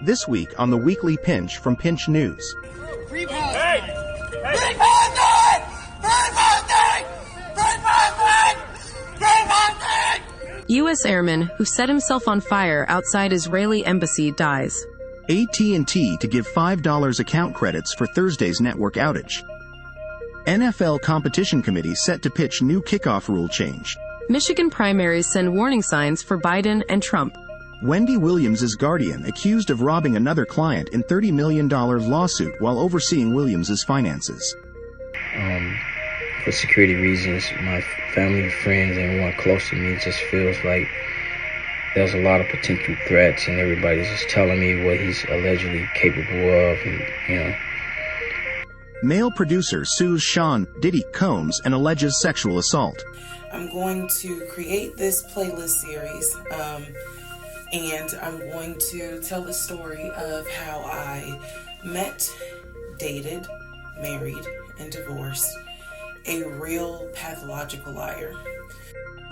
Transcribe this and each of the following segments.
This week on the Weekly Pinch from Pinch News. U.S. airman who set himself on fire outside Israeli embassy dies. AT&T to give $5 account credits for Thursday's network outage. NFL Competition Committee set to pitch new kickoff rule change. Michigan primaries send warning signs for Biden and Trump. Wendy Williams' guardian accused of robbing another client in $30 million lawsuit while overseeing Williams' finances. For security reasons, my family, friends, and everyone close to me just feels like there's a lot of potential threats, and everybody's just telling me what he's allegedly capable of, and Male producer sues Sean Diddy Combs and alleges sexual assault. I'm going to create this playlist series, and I'm going to tell the story of how I met, dated, married, and divorced a real pathological liar.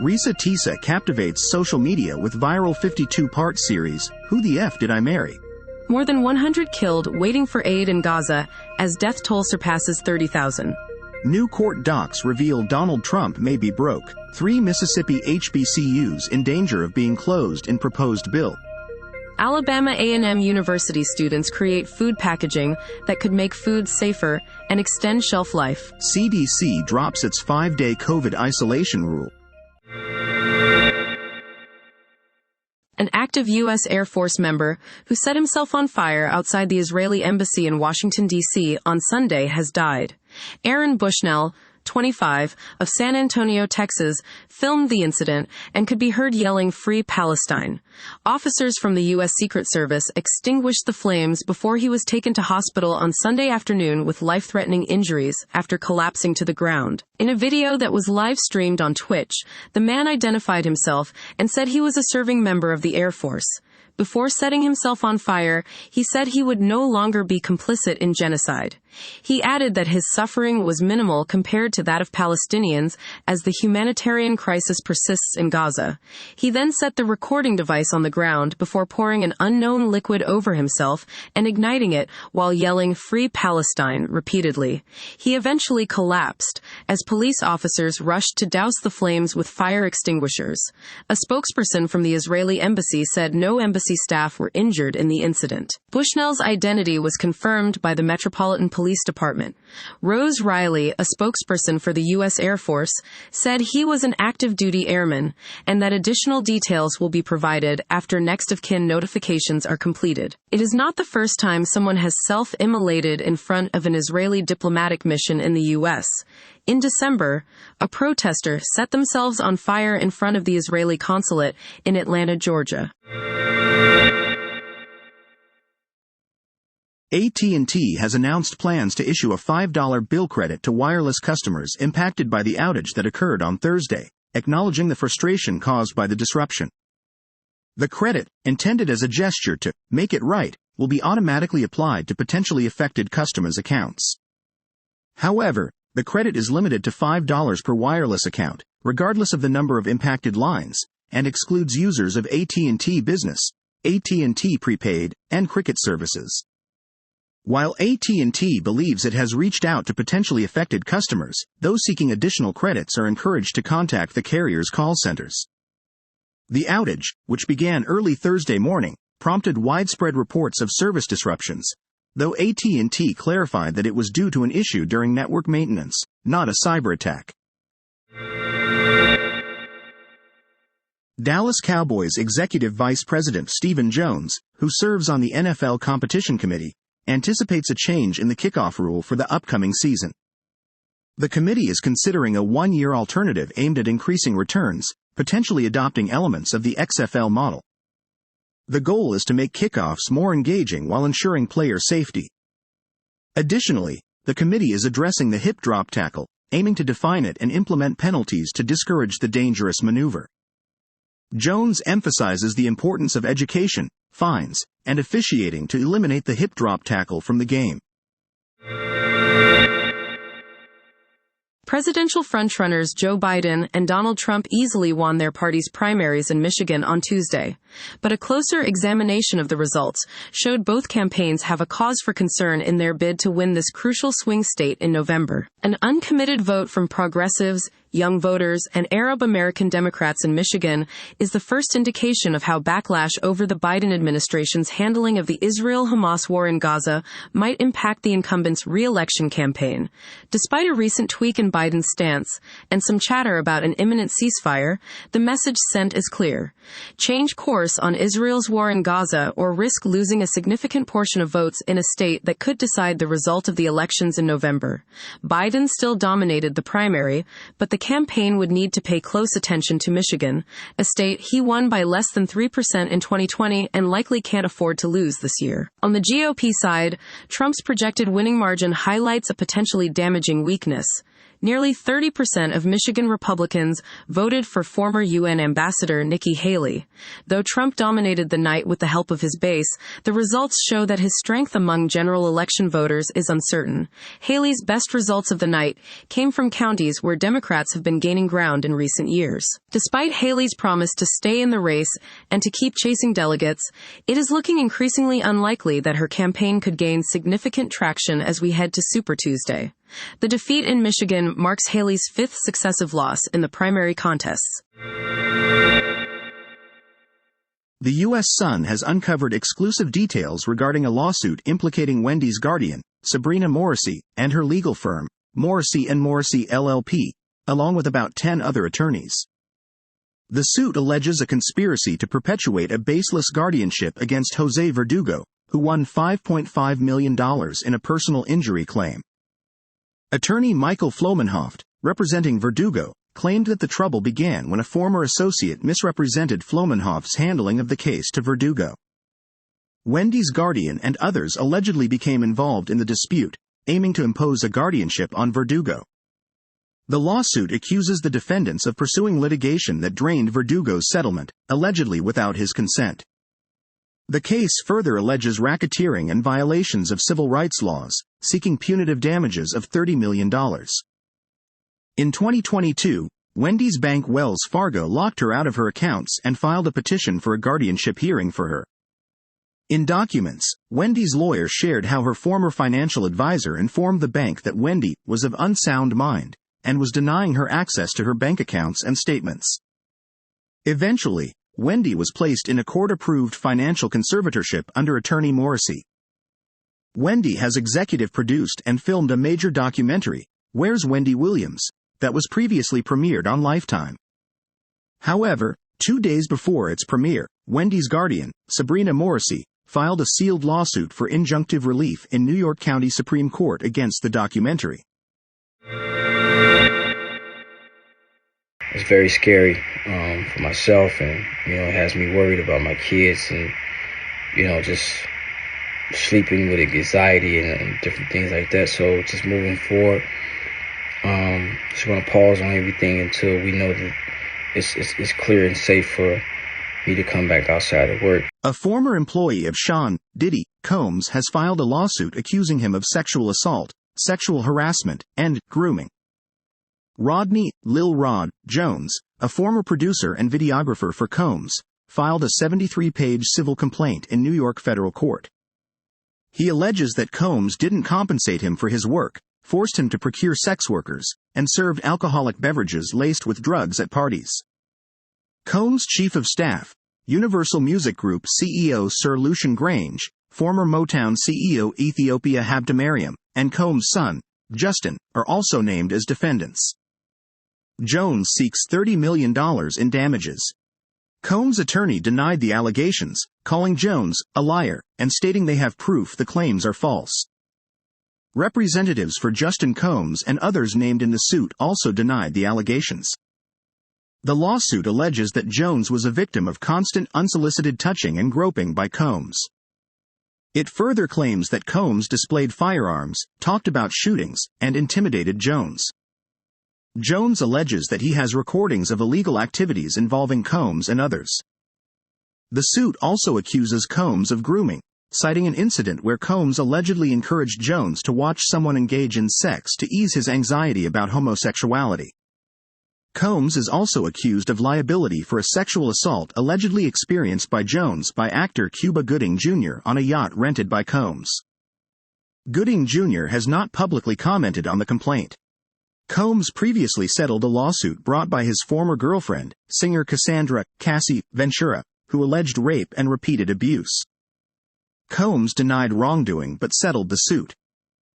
Risa Tisa captivates social media with viral 52-part series, Who the F Did I Marry? More than 100 killed waiting for aid in Gaza as death toll surpasses 30,000. New court docs reveal Donald Trump may be broke. 3 Mississippi HBCUs in danger of being closed in proposed bill. Alabama A&M University students create food packaging that could make food safer and extend shelf life. CDC drops its 5-day COVID isolation rule. An active U.S. Air Force member who set himself on fire outside the Israeli embassy in Washington, D.C. on Sunday has died. Aaron Bushnell, 25, of San Antonio, Texas, filmed the incident and could be heard yelling, "Free Palestine." Officers from the U.S. Secret Service extinguished the flames before he was taken to hospital on Sunday afternoon with life-threatening injuries after collapsing to the ground. In a video that was live-streamed on Twitch, the man identified himself and said he was a serving member of the Air Force. Before setting himself on fire, he said he would no longer be complicit in genocide. He added that his suffering was minimal compared to that of Palestinians as the humanitarian crisis persists in Gaza. He then set the recording device on the ground before pouring an unknown liquid over himself and igniting it while yelling, "Free Palestine," repeatedly. He eventually collapsed as police officers rushed to douse the flames with fire extinguishers. A spokesperson from the Israeli embassy said no embassy staff were injured in the incident. Bushnell's identity was confirmed by the Metropolitan Police Department. Rose Riley, a spokesperson for the U.S. Air Force, said he was an active-duty airman and that additional details will be provided after next-of-kin notifications are completed. It is not the first time someone has self-immolated in front of an Israeli diplomatic mission in the U.S. In December, a protester set themselves on fire in front of the Israeli consulate in Atlanta, Georgia. AT&T has announced plans to issue a $5 bill credit to wireless customers impacted by the outage that occurred on Thursday, acknowledging the frustration caused by the disruption. The credit, intended as a gesture to make it right, will be automatically applied to potentially affected customers' accounts. However, the credit is limited to $5 per wireless account, regardless of the number of impacted lines, and excludes users of AT&T Business, AT&T Prepaid, and Cricket services. While AT&T believes it has reached out to potentially affected customers, those seeking additional credits are encouraged to contact the carrier's call centers. The outage, which began early Thursday morning, prompted widespread reports of service disruptions, though AT&T clarified that it was due to an issue during network maintenance, not a cyber attack. Dallas Cowboys Executive Vice President Stephen Jones, who serves on the NFL Competition Committee, anticipates a change in the kickoff rule for the upcoming season. The committee is considering a one-year alternative aimed at increasing returns, potentially adopting elements of the XFL model. The goal is to make kickoffs more engaging while ensuring player safety. Additionally, the committee is addressing the hip drop tackle, aiming to define it and implement penalties to discourage the dangerous maneuver. Jones emphasizes the importance of education, fines, and officiating to eliminate the hip drop tackle from the game. Presidential frontrunners Joe Biden and Donald Trump easily won their party's primaries in Michigan on Tuesday. But a closer examination of the results showed both campaigns have a cause for concern in their bid to win this crucial swing state in November. An uncommitted vote from progressives, young voters, and Arab American Democrats in Michigan is the first indication of how backlash over the Biden administration's handling of the Israel-Hamas war in Gaza might impact the incumbent's re-election campaign. Despite a recent tweak in Biden's stance and some chatter about an imminent ceasefire, the message sent is clear. Change course on Israel's war in Gaza or risk losing a significant portion of votes in a state that could decide the result of the elections in November. Biden still dominated the primary, but the campaign would need to pay close attention to Michigan, a state he won by less than 3% in 2020 and likely can't afford to lose this year. On the GOP side, Trump's projected winning margin highlights a potentially damaging weakness. Nearly 30% of Michigan Republicans voted for former UN Ambassador Nikki Haley. Though Trump dominated the night with the help of his base, the results show that his strength among general election voters is uncertain. Haley's best results of the night came from counties where Democrats have been gaining ground in recent years. Despite Haley's promise to stay in the race and to keep chasing delegates, it is looking increasingly unlikely that her campaign could gain significant traction as we head to Super Tuesday. The defeat in Michigan marks Haley's fifth successive loss in the primary contests. The U.S. Sun has uncovered exclusive details regarding a lawsuit implicating Wendy's guardian, Sabrina Morrissey, and her legal firm, Morrissey & Morrissey LLP, along with about 10 other attorneys. The suit alleges a conspiracy to perpetuate a baseless guardianship against Jose Verdugo, who won $5.5 million in a personal injury claim. Attorney Michael Flomenhoft, representing Verdugo, claimed that the trouble began when a former associate misrepresented Flomenhoft's handling of the case to Verdugo. Wendy's guardian and others allegedly became involved in the dispute, aiming to impose a guardianship on Verdugo. The lawsuit accuses the defendants of pursuing litigation that drained Verdugo's settlement, allegedly without his consent. The case further alleges racketeering and violations of civil rights laws, seeking punitive damages of $30 million. In 2022, Wendy's bank Wells Fargo locked her out of her accounts and filed a petition for a guardianship hearing for her. In documents, Wendy's lawyer shared how her former financial advisor informed the bank that Wendy was of unsound mind and was denying her access to her bank accounts and statements. Eventually, Wendy was placed in a court-approved financial conservatorship under attorney Morrissey. Wendy has executive produced and filmed a major documentary, Where's Wendy Williams?, that was previously premiered on Lifetime. However, 2 days before its premiere, Wendy's guardian, Sabrina Morrissey, filed a sealed lawsuit for injunctive relief in New York County Supreme Court against the documentary. It's very scary for myself, and it has me worried about my kids, and just sleeping with anxiety and different things like that. So just moving forward, just want to pause on everything until we know that it's clear and safe for me to come back outside of work. A former employee of Sean Diddy Combs has filed a lawsuit accusing him of sexual assault, sexual harassment, and grooming. Rodney Lil Rod Jones, a former producer and videographer for Combs, filed a 73-page civil complaint in New York federal court. He alleges that Combs didn't compensate him for his work, forced him to procure sex workers, and served alcoholic beverages laced with drugs at parties. Combs' chief of staff, Universal Music Group CEO Sir Lucian Grange, former Motown CEO Ethiopia Habtemariam, and Combs' son, Justin, are also named as defendants. Jones seeks $30 million in damages. Combs' attorney denied the allegations, calling Jones a liar and stating they have proof the claims are false. Representatives for Justin Combs and others named in the suit also denied the allegations. The lawsuit alleges that Jones was a victim of constant unsolicited touching and groping by Combs. It further claims that Combs displayed firearms, talked about shootings, and intimidated Jones. Jones alleges that he has recordings of illegal activities involving Combs and others. The suit also accuses Combs of grooming, citing an incident where Combs allegedly encouraged Jones to watch someone engage in sex to ease his anxiety about homosexuality. Combs is also accused of liability for a sexual assault allegedly experienced by Jones by actor Cuba Gooding Jr. on a yacht rented by Combs. Gooding Jr. has not publicly commented on the complaint. Combs previously settled a lawsuit brought by his former girlfriend, singer Cassandra "Cassie" Ventura, who alleged rape and repeated abuse. Combs denied wrongdoing but settled the suit.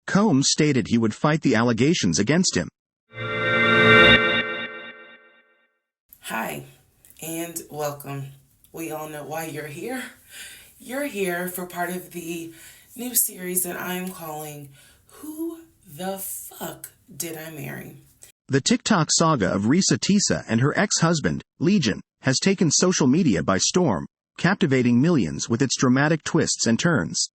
Combs stated he would fight the allegations against him. Hi, and welcome. We all know why you're here. You're here for part of the new series that I'm calling Who the Fuck Did I Marry? The TikTok saga of Reesa Teesa and her ex-husband, Legion, has taken social media by storm, captivating millions with its dramatic twists and turns.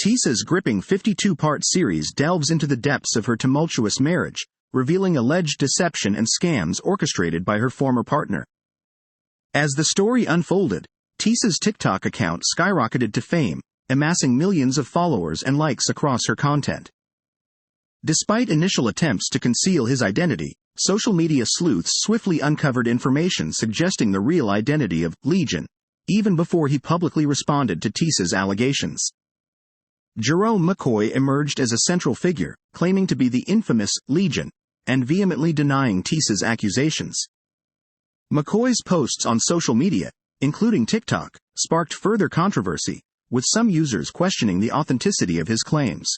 Teesa's gripping 52-part series delves into the depths of her tumultuous marriage, revealing alleged deception and scams orchestrated by her former partner. As the story unfolded, Teesa's TikTok account skyrocketed to fame, amassing millions of followers and likes across her content. Despite initial attempts to conceal his identity, social media sleuths swiftly uncovered information suggesting the real identity of Legion, even before he publicly responded to Teesa's allegations. Jerome McCoy emerged as a central figure, claiming to be the infamous Legion, and vehemently denying Teesa's accusations. McCoy's posts on social media, including TikTok, sparked further controversy, with some users questioning the authenticity of his claims.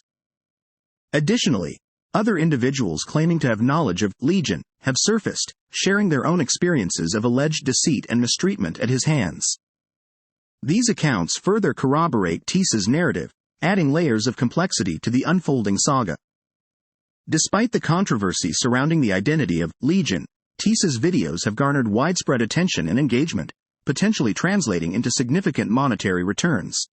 Additionally, other individuals claiming to have knowledge of Legion have surfaced, sharing their own experiences of alleged deceit and mistreatment at his hands. These accounts further corroborate Teesa's narrative, adding layers of complexity to the unfolding saga. Despite the controversy surrounding the identity of Legion, Teesa's videos have garnered widespread attention and engagement, potentially translating into significant monetary returns.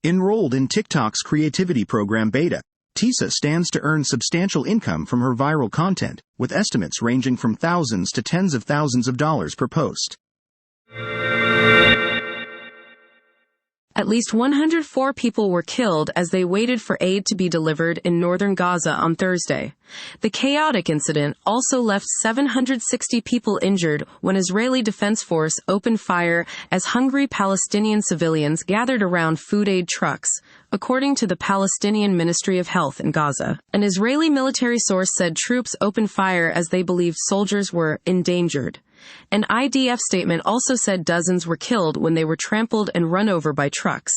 Enrolled in TikTok's creativity program Beta, Teesa stands to earn substantial income from her viral content, with estimates ranging from thousands to tens of thousands of dollars per post. At least 104 people were killed as they waited for aid to be delivered in northern Gaza on Thursday. The chaotic incident also left 760 people injured when Israeli Defense Force opened fire as hungry Palestinian civilians gathered around food aid trucks, according to the Palestinian Ministry of Health in Gaza. An Israeli military source said troops opened fire as they believed soldiers were endangered. An IDF statement also said dozens were killed when they were trampled and run over by trucks.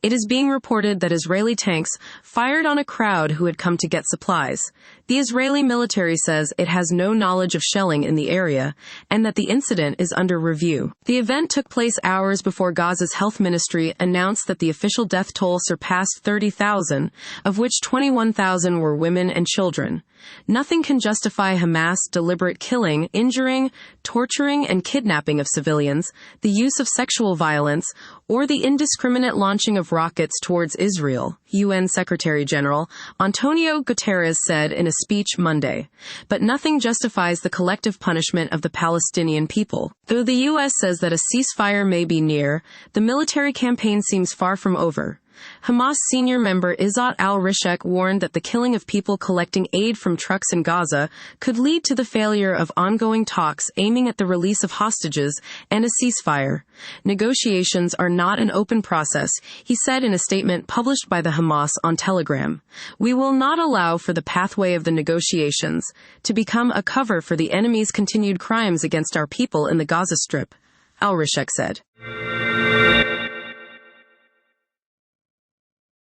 It is being reported that Israeli tanks fired on a crowd who had come to get supplies. The Israeli military says it has no knowledge of shelling in the area, and that the incident is under review. The event took place hours before Gaza's health ministry announced that the official death toll surpassed 30,000, of which 21,000 were women and children. Nothing can justify Hamas' deliberate killing, injuring, torturing, and kidnapping of civilians, the use of sexual violence, or the indiscriminate launching of rockets towards Israel, UN Secretary-General Antonio Guterres said in a speech Monday. But nothing justifies the collective punishment of the Palestinian people. Though the U.S. says that a ceasefire may be near, the military campaign seems far from over. Hamas senior member Izzat al-Rishek warned that the killing of people collecting aid from trucks in Gaza could lead to the failure of ongoing talks aiming at the release of hostages and a ceasefire. Negotiations are not an open process, he said in a statement published by the Hamas on Telegram. We will not allow for the pathway of the negotiations to become a cover for the enemy's continued crimes against our people in the Gaza Strip, al-Rishek said.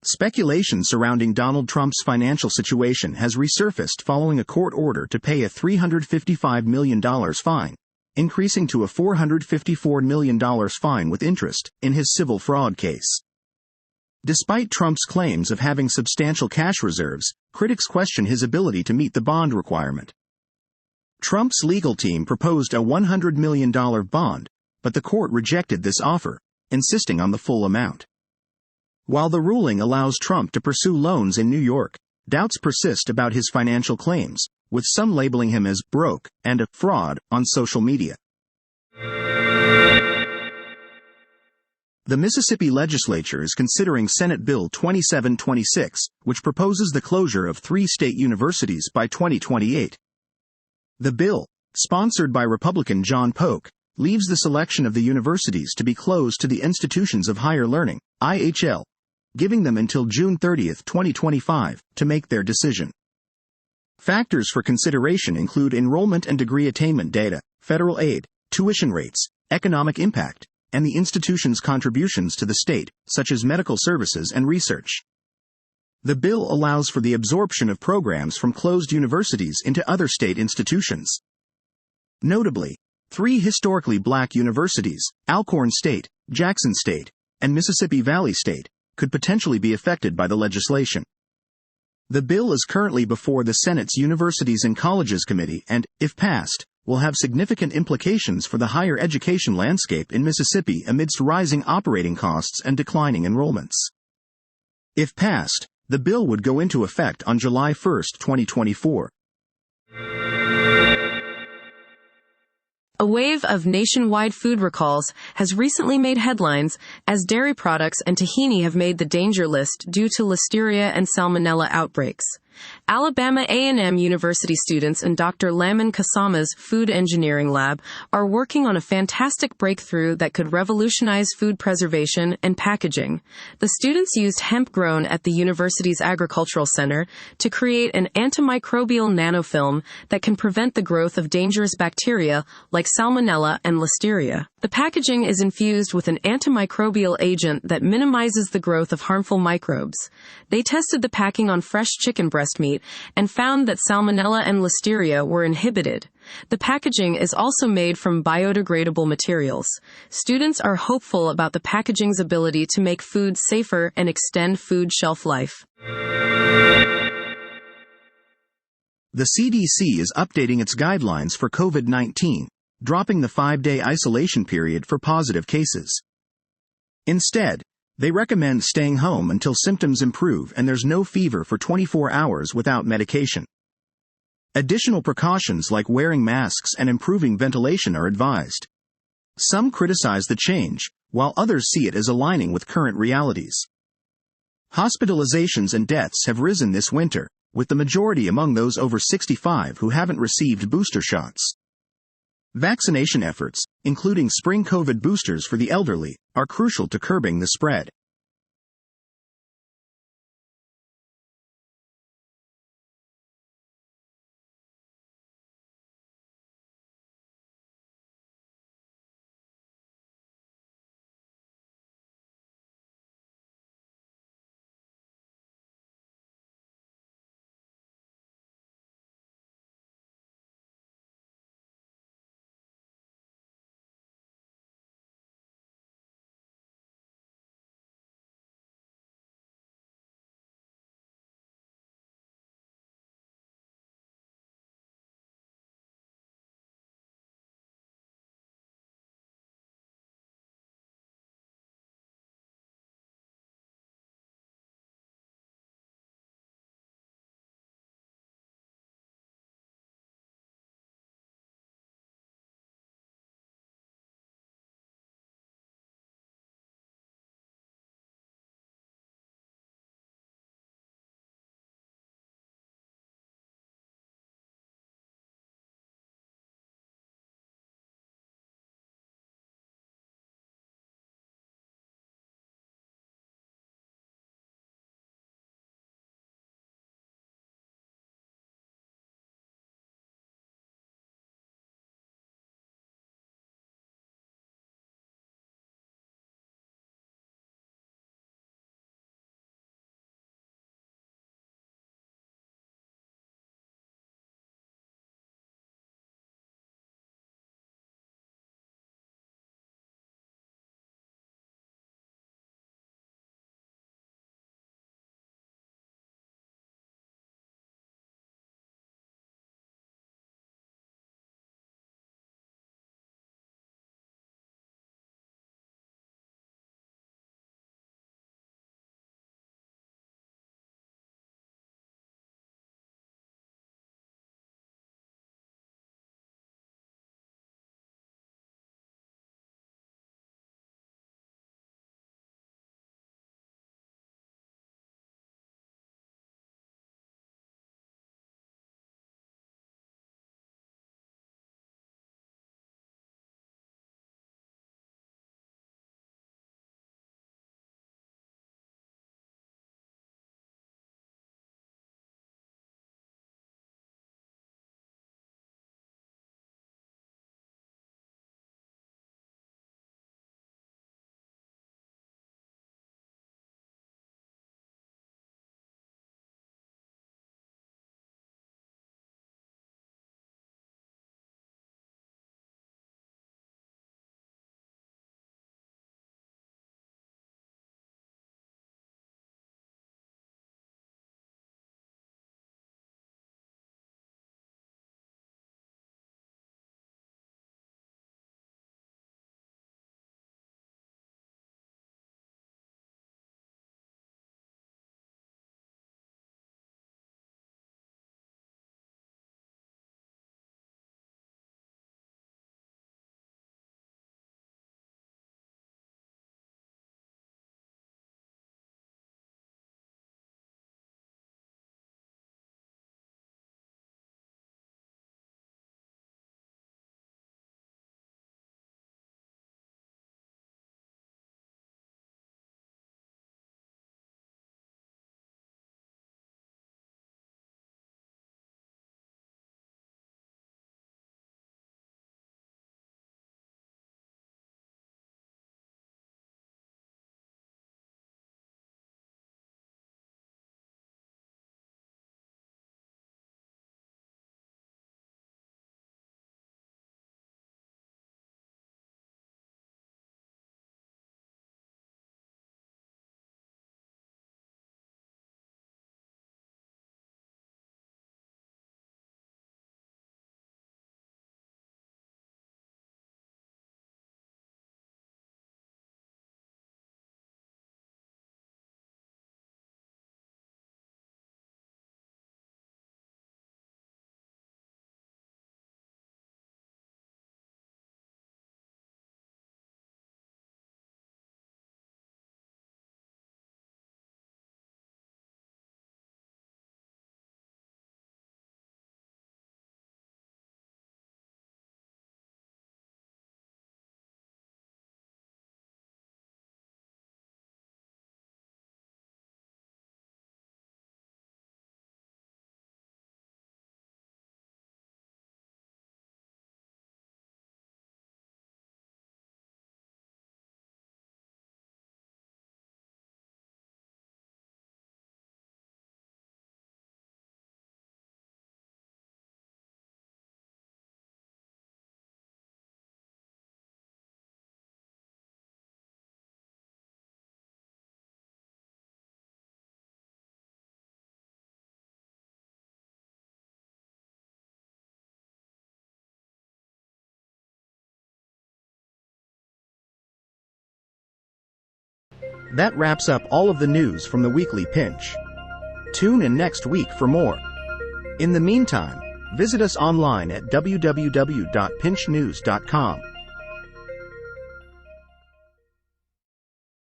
Speculation surrounding Donald Trump's financial situation has resurfaced following a court order to pay a $355 million fine, increasing to a $454 million fine with interest, in his civil fraud case. Despite Trump's claims of having substantial cash reserves, critics question his ability to meet the bond requirement. Trump's legal team proposed a $100 million bond, but the court rejected this offer, insisting on the full amount. While the ruling allows Trump to pursue loans in New York, doubts persist about his financial claims, with some labeling him as broke and a fraud on social media. The Mississippi legislature is considering Senate Bill 2726, which proposes the closure of 3 state universities by 2028. The bill, sponsored by Republican John Polk, leaves the selection of the universities to be closed to the Institutions of Higher Learning, IHL, giving them until June 30, 2025, to make their decision. Factors for consideration include enrollment and degree attainment data, federal aid, tuition rates, economic impact, and the institution's contributions to the state, such as medical services and research. The bill allows for the absorption of programs from closed universities into other state institutions. Notably, 3 historically black universities, Alcorn State, Jackson State, and Mississippi Valley State, could potentially be affected by the legislation. The bill is currently before the Senate's Universities and Colleges Committee and, if passed, will have significant implications for the higher education landscape in Mississippi amidst rising operating costs and declining enrollments. If passed, the bill would go into effect on July 1, 2024. A wave of nationwide food recalls has recently made headlines as dairy products and tahini have made the danger list due to Listeria and Salmonella outbreaks. Alabama A&M University students and Dr. Lamin Kasama's Food Engineering Lab are working on a fantastic breakthrough that could revolutionize food preservation and packaging. The students used hemp grown at the university's agricultural center to create an antimicrobial nanofilm that can prevent the growth of dangerous bacteria like Salmonella and Listeria. The packaging is infused with an antimicrobial agent that minimizes the growth of harmful microbes. They tested the packing on fresh chicken breast meat and found that Salmonella and Listeria were inhibited. The packaging is also made from biodegradable materials. Students are hopeful about the packaging's ability to make food safer and extend food shelf life. The CDC is updating its guidelines for COVID-19, dropping the 5-day isolation period for positive cases. Instead, they recommend staying home until symptoms improve and there's no fever for 24 hours without medication. Additional precautions like wearing masks and improving ventilation are advised. Some criticize the change, while others see it as aligning with current realities. Hospitalizations and deaths have risen this winter, with the majority among those over 65 who haven't received booster shots. Vaccination efforts, including spring COVID boosters for the elderly, are crucial to curbing the spread. That wraps up all of the news from the Weekly Pinch. Tune in next week for more. In the meantime, visit us online at www.pinchnews.com.